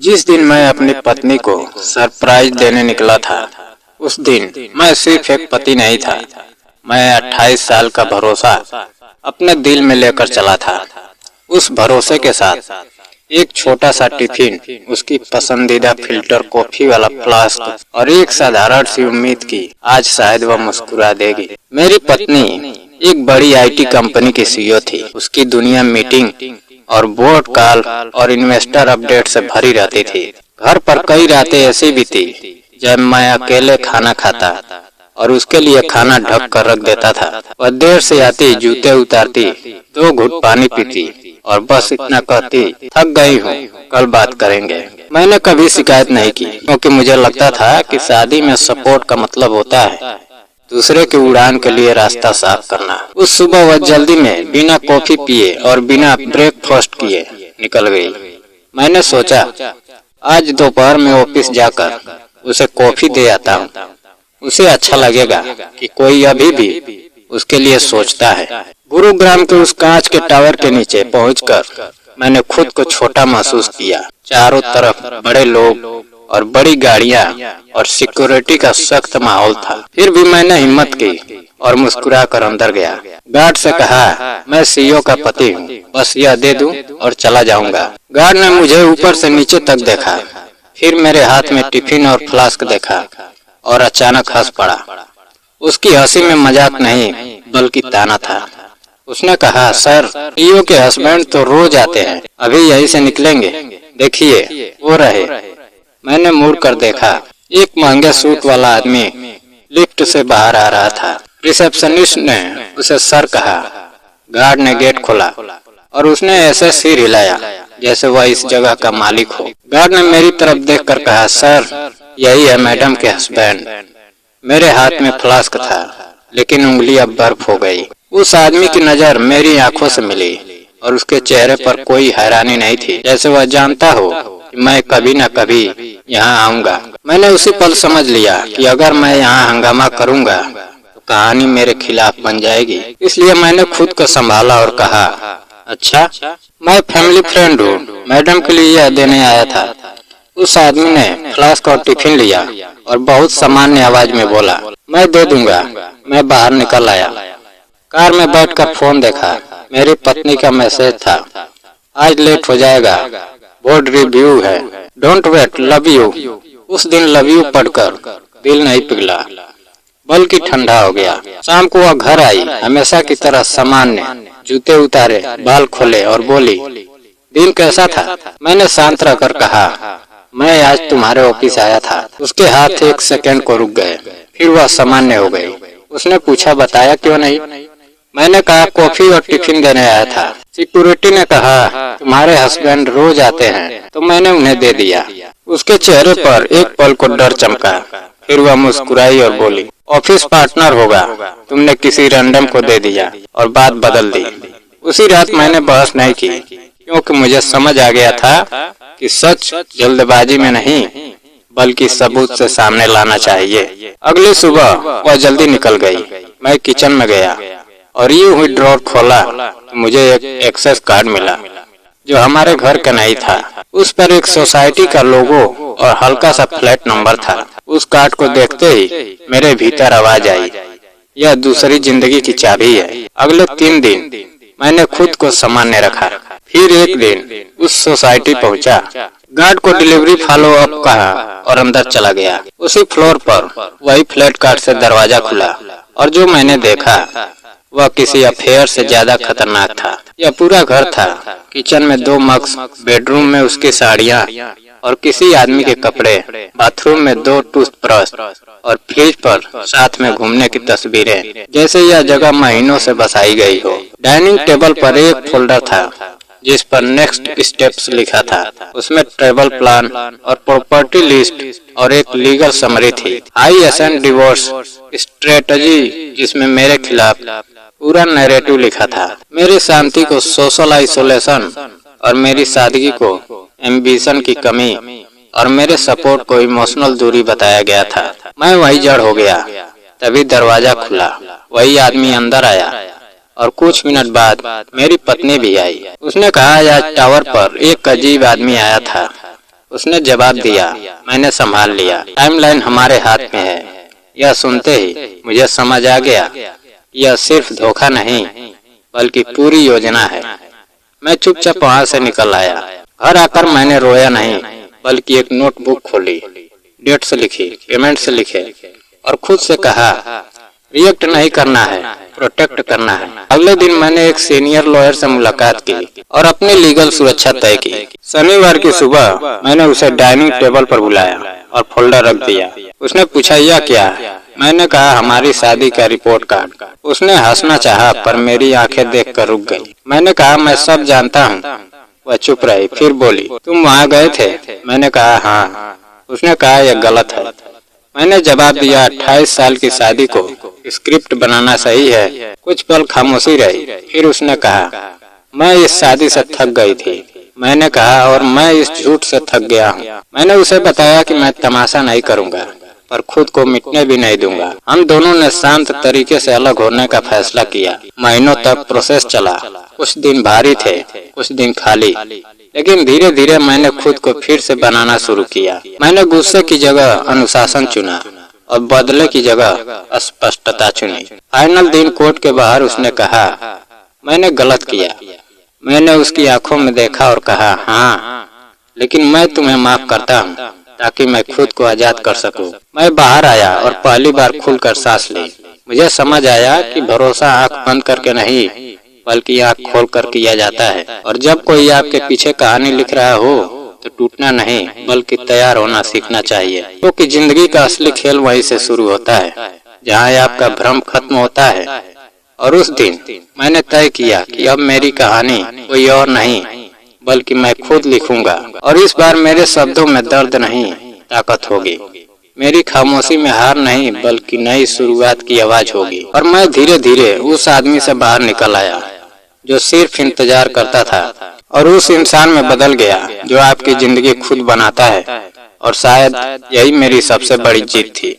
जिस दिन मैं अपनी पत्नी को सरप्राइज देने निकला था, उस दिन मैं सिर्फ एक पति नहीं था, मैं 28 साल का भरोसा अपने दिल में लेकर चला था। उस भरोसे के साथ एक छोटा सा टिफिन, उसकी पसंदीदा फिल्टर कॉफी वाला फ्लास्क और एक साधारण सी उम्मीद की आज शायद वह मुस्कुरा देगी। मेरी पत्नी एक बड़ी आईटी कंपनी की सीईओ थी। उसकी दुनिया मीटिंग और बोर्ड कॉल और इन्वेस्टर अपडेट से भरी रहती थी। घर पर कई रातें ऐसी भी थी जब मैं अकेले खाना खाता और उसके लिए खाना ढक कर रख देता था। वह देर से आती, जूते उतारती, 2 घूंट पानी पीती और बस इतना कहती, थक गई हूँ, कल बात करेंगे। मैंने कभी शिकायत नहीं की, क्योंकि मुझे लगता था कि शादी में सपोर्ट का मतलब होता है दूसरे की उड़ान के लिए रास्ता साफ करना। उस सुबह वह जल्दी में बिना कॉफी पिए और बिना ब्रेकफास्ट किए निकल गई। मैंने सोचा आज दोपहर में ऑफिस जाकर उसे कॉफी दे आता हूँ, उसे अच्छा लगेगा कि कोई अभी भी उसके लिए सोचता है। गुरुग्राम के उस कांच के टावर के नीचे पहुंचकर मैंने खुद को छोटा महसूस किया। चारों तरफ बड़े लोग और बड़ी गाड़ियां और सिक्योरिटी का सख्त माहौल था। फिर भी मैंने हिम्मत की और मुस्कुरा कर अंदर गया। गार्ड से कहा, मैं सीईओ का पति हूँ, बस यह दे दूं और चला जाऊंगा। गार्ड ने मुझे ऊपर से नीचे तक देखा, फिर मेरे हाथ में टिफिन और फ्लास्क देखा और अचानक हंस पड़ा। उसकी हंसी में मजाक नहीं बल्कि ताना था। उसने कहा, सर, सीईओ के हस्बैंड तो रोज आते हैं, अभी यहीं से निकलेंगे, देखिए वो रहे। मैंने मुड़ कर देखा, एक महंगे सूट वाला आदमी लिफ्ट से बाहर आ रहा था। रिसेप्शनिस्ट ने उसे सर कहा। गार्ड ने गेट खोला और उसने ऐसे सिर हिलाया जैसे वह इस जगह का मालिक हो। गार्ड ने मेरी तरफ देखकर कहा, सर, यही है मैडम के हस्बैंड। मेरे हाथ में फ्लास्क था, लेकिन उंगली अब बर्फ हो गई। उस आदमी की नजर मेरी आंखों से मिली और उसके चेहरे पर कोई हैरानी नहीं थी, जैसे वह जानता हो कि मैं कभी न कभी यहाँ आऊंगा। मैंने उसी पल समझ लिया कि अगर मैं यहाँ हंगामा करूंगा तो कहानी मेरे खिलाफ बन जाएगी। इसलिए मैंने खुद को संभाला और कहा, अच्छा, मैं फैमिली फ्रेंड हूँ, मैडम के लिए यह देने आया था। उस आदमी ने फ्लास्क और टिफिन लिया और बहुत सामान्य आवाज में बोला, मैं दे दूंगा। मैं बाहर निकल आया। कार में बैठकर फोन देखा। मेरी पत्नी का मैसेज था, आज लेट हो जाएगा, बोर्ड रिव्यू है, डोंट वेट, लव यू। उस दिन लव यू पढ़कर दिल नहीं पिघला बल्कि ठंडा हो गया। शाम को वह घर आई, हमेशा की तरह सामान्य, जूते उतारे, बाल खोले और बोली, दिन कैसा था? मैंने शांत रहकर कहा, मैं आज तुम्हारे ऑफिस आया था। उसके हाथ एक सेकंड को रुक गए, फिर वह सामान्य हो गई। उसने पूछा, बताया क्यों नहीं? मैंने कहा, कॉफी और टिफिन देने आया था। सिक्योरिटी ने कहा, तुम्हारे हस्बैंड रोज आते हैं, तो मैंने उन्हें दे दिया। उसके चेहरे पर एक पल को डर चमका, फिर वह मुस्कुराई और बोली, ऑफिस पार्टनर होगा, तुमने किसी रैंडम को दे दिया। और बात बदल दी। उसी रात मैंने बहस नहीं की, क्योंकि मुझे समझ आ गया था कि सच जल्दबाजी में नहीं बल्कि सबूत से सामने लाना चाहिए। अगली सुबह वह जल्दी निकल गई। मैं किचन में गया और यूं ही ड्रॉर खोला तो मुझे एक एक्सेस कार्ड मिला जो हमारे घर का नहीं था। उस पर एक सोसाइटी का लोगो और हल्का सा फ्लैट नंबर था। उस कार्ड को देखते ही मेरे भीतर आवाज आई, यह दूसरी जिंदगी की चाबी है। अगले 3 दिन मैंने खुद को सामान्य रखा। फिर एक दिन उस सोसाइटी पहुंचा, गार्ड को डिलीवरी फॉलो अप कहा और अंदर चला गया। उसी फ्लोर पर वही फ्लैट कार्ड से दरवाजा खुला और जो मैंने देखा वह किसी अफेयर से ज्यादा खतरनाक था। यह पूरा घर था। किचन में 2 मग्स, बेडरूम में उसकी साड़ियाँ और किसी आदमी के कपड़े, बाथरूम में 2 टूथब्रश और फ्रिज पर साथ में घूमने की तस्वीरें, जैसे यह जगह महीनों से बसाई गई हो। डाइनिंग टेबल पर एक फोल्डर था जिस पर नेक्स्ट स्टेप्स लिखा था। उसमें ट्रेवल प्लान और प्रॉपर्टी लिस्ट और एक लीगल समरी थी। आई एसेंट डिवोर्स स्ट्रेटजी, जिसमें मेरे खिलाफ पूरा नैरेटिव लिखा था। मेरी शांति को सोशल आइसोलेशन और मेरी सादगी को एम्बिशन की कमी और मेरे सपोर्ट को इमोशनल दूरी बताया गया था। मैं वही जड़ हो गया। तभी दरवाजा खुला, वही आदमी अंदर आया और कुछ मिनट बाद मेरी पत्नी भी आई। उसने कहा, आज टावर पर एक अजीब आदमी आया था। उसने जवाब दिया, मैंने संभाल लिया। टाइमलाइन हमारे हाथ में है। यह सुनते ही मुझे समझ आ गया, यह सिर्फ धोखा नहीं बल्कि पूरी योजना है। मैं चुपचाप वहां से निकल आया। घर आकर मैंने रोया नहीं बल्कि एक नोटबुक खोली, डेट्स लिखी, पेमेंट्स लिखे और खुद से कहा, रिएक्ट नहीं करना है, प्रोटेक्ट करना है। अगले दिन मैंने एक सीनियर लॉयर से मुलाकात की और अपनी लीगल सुरक्षा तय की। शनिवार की सुबह मैंने उसे डाइनिंग टेबल पर बुलाया और फोल्डर रख दिया। उसने पूछा, यह क्या है? मैंने कहा, हमारी शादी का रिपोर्ट कार्ड। उसने हंसना चाहा पर मेरी आंखें देखकर रुक गई। मैंने कहा, मैं सब जानता हूँ। वह चुप रही, फिर बोली, तुम वहाँ गए थे? मैंने कहा, हाँ। उसने कहा, यह गलत है। मैंने जवाब दिया, 28 साल की शादी को स्क्रिप्ट बनाना सही है। कुछ पल खामोशी रही, फिर उसने कहा, मैं इस शादी से थक गई थी। मैंने कहा, और मैं इस झूठ से थक गया हूँ। मैंने उसे बताया कि मैं तमाशा नहीं करूँगा पर खुद को मिटने भी नहीं दूंगा। हम दोनों ने शांत तरीके से अलग होने का फैसला किया। महीनों तक प्रोसेस चला। कुछ दिन भारी थे, कुछ दिन खाली, लेकिन धीरे धीरे मैंने खुद को फिर से बनाना शुरू किया। मैंने गुस्से की जगह अनुशासन चुना और बदले की जगह स्पष्टता चुनी। फाइनल दिन कोर्ट के बाहर उसने कहा, मैंने गलत किया। मैंने उसकी आंखों में देखा और कहा, हाँ, लेकिन मैं तुम्हें माफ करता हूँ ताकि मैं खुद को आजाद कर सकूं। मैं बाहर आया और पहली बार खुलकर सांस ली। मुझे समझ आया कि भरोसा आंख बंद करके नहीं बल्कि आंख खोल कर किया जाता है। और जब कोई आपके पीछे कहानी लिख रहा हो तो टूटना नहीं बल्कि तैयार होना सीखना चाहिए, क्योंकि जिंदगी का असली खेल वहीं से शुरू होता है जहाँ आपका भ्रम खत्म होता है। और उस दिन मैंने तय किया कि अब मेरी कहानी कोई और नहीं बल्कि मैं खुद लिखूंगा। और इस बार मेरे शब्दों में दर्द नहीं, ताकत होगी। मेरी खामोशी में हार नहीं बल्कि नई शुरुआत की आवाज होगी। और मैं धीरे धीरे उस आदमी से बाहर निकल आया जो सिर्फ इंतजार करता था और उस इंसान में बदल गया जो आपकी जिंदगी खुद बनाता है। और शायद यही मेरी सबसे बड़ी जीत थी,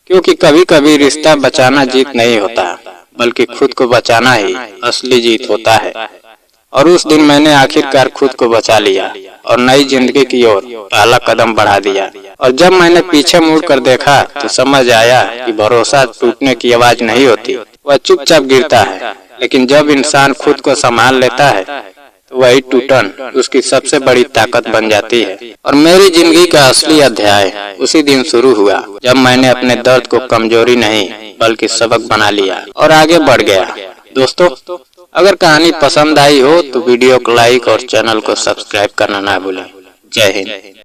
क्योंकि कभी कभी रिश्ता बचाना जीत नहीं होता बल्कि खुद को बचाना ही असली जीत होता है। और उस दिन मैंने आखिरकार खुद को बचा लिया और नई जिंदगी की ओर पहला कदम बढ़ा दिया। और जब मैंने पीछे मुड़कर देखा तो समझ आया कि भरोसा टूटने की आवाज नहीं होती, वह चुपचाप गिरता है। लेकिन जब इंसान खुद को संभाल लेता है तो वही टूटन उसकी सबसे बड़ी ताकत बन जाती है। और मेरी जिंदगी का असली अध्याय उसी दिन शुरू हुआ जब मैंने अपने दर्द को कमजोरी नहीं बल्कि सबक बना लिया और आगे बढ़ गया। दोस्तों, अगर कहानी पसंद आई हो तो वीडियो को लाइक और चैनल को सब्सक्राइब करना ना भूलें। जय हिंद।